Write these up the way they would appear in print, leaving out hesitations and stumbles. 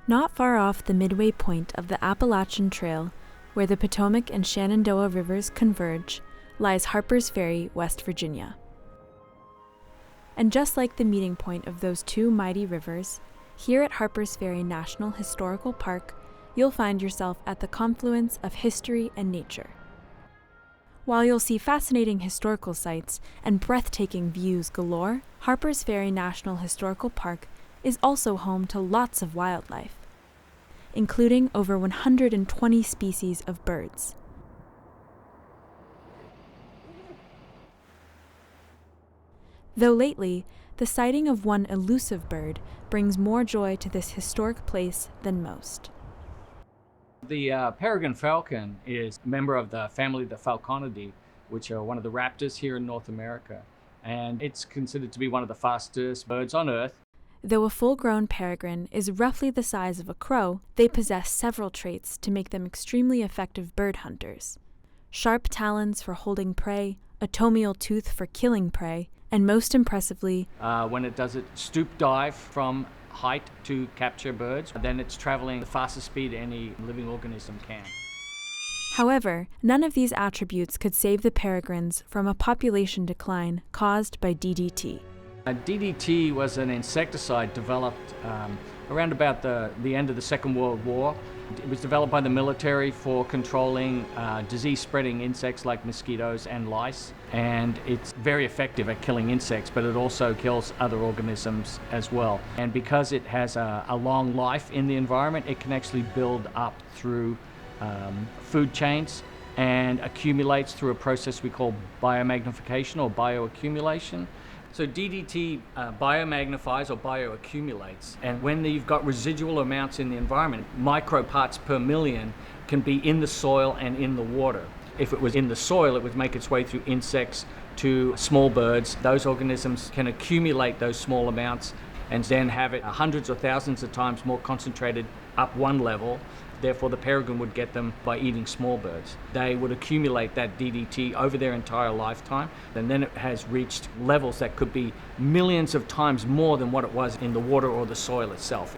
Not far off the midway point of the Appalachian Trail, where the Potomac and Shenandoah rivers converge, lies Harpers Ferry, West Virginia. And just like the meeting point of those two mighty rivers, here at Harpers Ferry National Historical Park, you'll find yourself at the confluence of history and nature. While you'll see fascinating historical sites and breathtaking views galore, Harpers Ferry National Historical Park is also home to lots of wildlife, including over 120 species of birds. Though lately, the sighting of one elusive bird brings more joy to this historic place than most. The Peregrine Falcon is a member of the family of the Falconidae, which are one of the raptors here in North America. And it's considered to be one of the fastest birds on Earth. Though a full-grown peregrine is roughly the size of a crow, they possess several traits to make them extremely effective bird hunters. Sharp talons for holding prey, a tomial tooth for killing prey, and most impressively, when it does it stoop dive from height to capture birds, then it's traveling the fastest speed any living organism can. However, none of these attributes could save the peregrines from a population decline caused by DDT. DDT was an insecticide developed around about the end of the Second World War. It was developed by the military for controlling disease-spreading insects like mosquitoes and lice, and it's very effective at killing insects, but it also kills other organisms as well. And because it has a long life in the environment, it can actually build up through food chains and accumulates through a process we call biomagnification or bioaccumulation. So DDT biomagnifies or bioaccumulates, and when you've got residual amounts in the environment, microparts per million can be in the soil and in the water. If it was in the soil, it would make its way through insects to small birds. Those organisms can accumulate those small amounts and then have it hundreds or thousands of times more concentrated up one level. Therefore, the peregrine would get them by eating small birds. They would accumulate that DDT over their entire lifetime, and then it has reached levels that could be millions of times more than what it was in the water or the soil itself.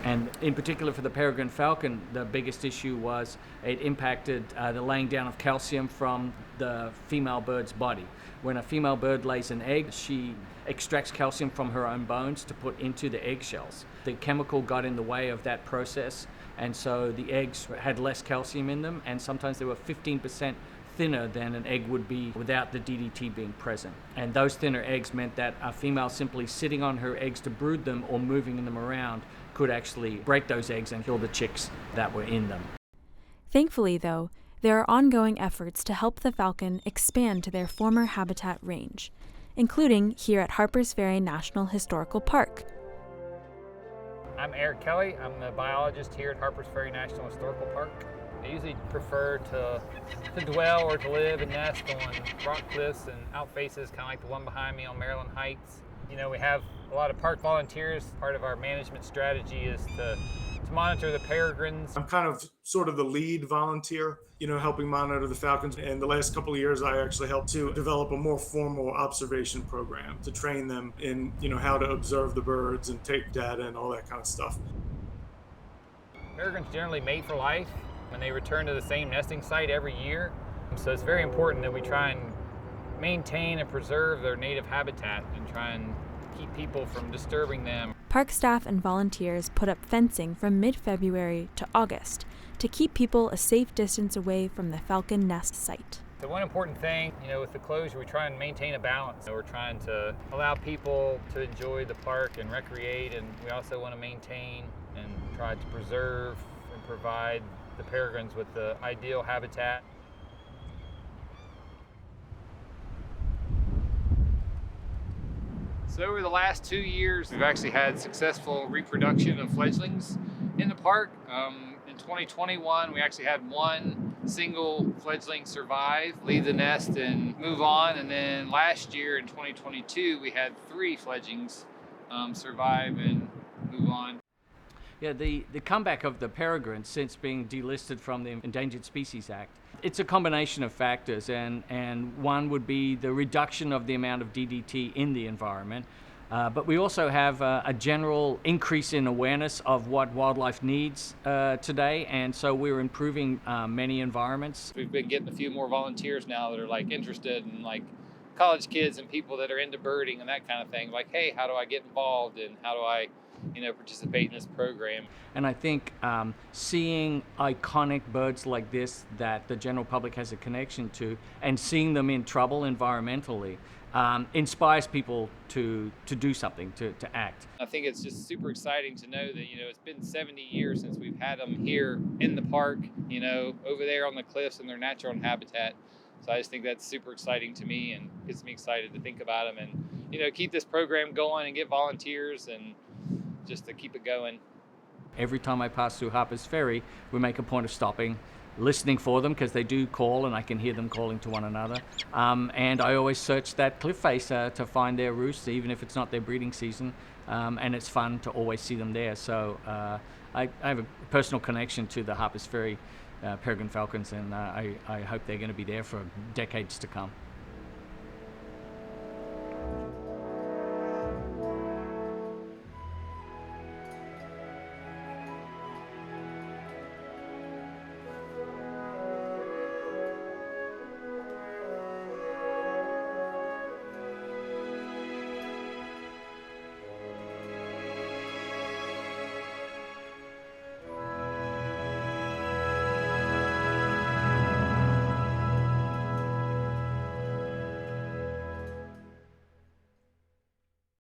And in particular for the peregrine falcon, the biggest issue was it impacted the laying down of calcium from the female bird's body. When a female bird lays an egg, she extracts calcium from her own bones to put into the eggshells. The chemical got in the way of that process, and so the eggs had less calcium in them, and sometimes they were 15% thinner than an egg would be without the DDT being present. And those thinner eggs meant that a female simply sitting on her eggs to brood them or moving them around could actually break those eggs and kill the chicks that were in them. Thankfully, though, there are ongoing efforts to help the falcon expand to their former habitat range, including here at Harpers Ferry National Historical Park. I'm Eric Kelly. I'm the biologist here at Harpers Ferry National Historical Park. I usually prefer to dwell or to live and nest on rock cliffs and outfaces, kind of like the one behind me on Maryland Heights. You know, we have a lot of park volunteers. Part of our management strategy is to monitor the peregrines. I'm kind of sort of the lead volunteer, helping monitor the falcons. And the last couple of years, I actually helped to develop a more formal observation program to train them in, how to observe the birds and take data and all that kind of stuff. Peregrines generally mate for life when they return to the same nesting site every year. So it's very important that we try and maintain and preserve their native habitat and try and keep people from disturbing them. Park staff and volunteers put up fencing from mid-February to August to keep people a safe distance away from the falcon nest site. The one important thing, with the closure, we try and maintain a balance. We're trying to allow people to enjoy the park and recreate, and we also want to maintain and try to preserve and provide the peregrines with the ideal habitat. So over the last 2 years, we've actually had successful reproduction of fledglings in the park. In 2021, we actually had one single fledgling survive, leave the nest and move on. And then last year in 2022, we had 3 fledglings survive and move on. Yeah, the comeback of the peregrine since being delisted from the Endangered Species Act, it's a combination of factors, and one would be the reduction of the amount of DDT in the environment. But we also have a general increase in awareness of what wildlife needs today, and so we're improving many environments. We've been getting a few more volunteers now that are like interested in like college kids and people that are into birding and that kind of thing. Like, hey, how do I get involved and how do I, participate in this program? And I think seeing iconic birds like this that the general public has a connection to, and seeing them in trouble environmentally, inspires people to do something, to act. I think it's just super exciting to know that, it's been 70 years since we've had them here in the park, over there on the cliffs in their natural habitat. So I just think that's super exciting to me and gets me excited to think about them and, keep this program going and get volunteers and just to keep it going. Every time I pass through Harpers Ferry, we make a point of stopping, listening for them because they do call and I can hear them calling to one another. And I always search that cliff face to find their roosts, even if it's not their breeding season. And it's fun to always see them there. So I have a personal connection to the Harpers Ferry Peregrine Falcons, and I hope they're going to be there for decades to come.